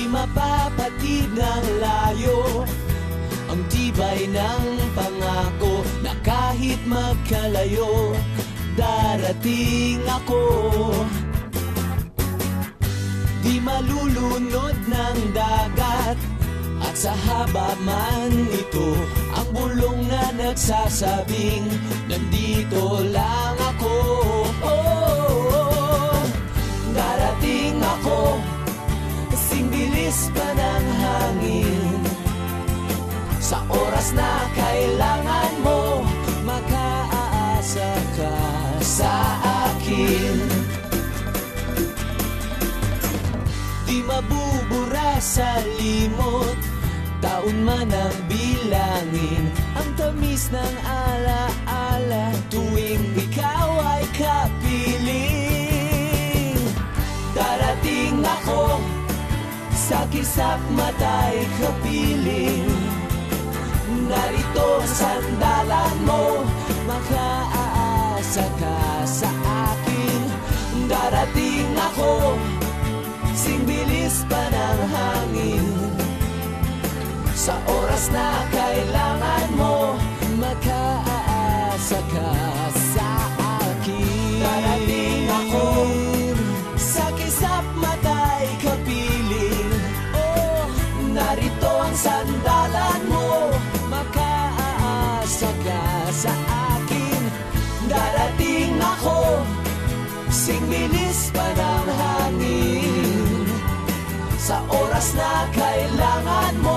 mapapatid ng layo ang tibay ng pangako na kahit magkalayo, darating ako. Di malulunod ng dagat at sa haba man ito, ang bulong na nagsasabing nandito lang ako. Oh, darating ako, kasing bilis pa ng hangin. Sa oras na kailangan mo, makaasa ka sa akin. Di mabubura sa limot, taon man ang bilangin, ang tamis ng alaala tuwing ikaw ay kapiling. Darating ako, sa kisap mata'y kapiling. Narito sandalan mo, makaasa ka sa akin. Darating ako, sing bilis pa ng hangin. Sa oras na kailangan mo, makaasa ka sa akin. Darating ako, sa kisap mata'y kapiling. Oh, narito ang sandalan mo, makaasa ka sa akin. Darating ako, sing bilis pa ng hangin. Sa oras na kailangan mo,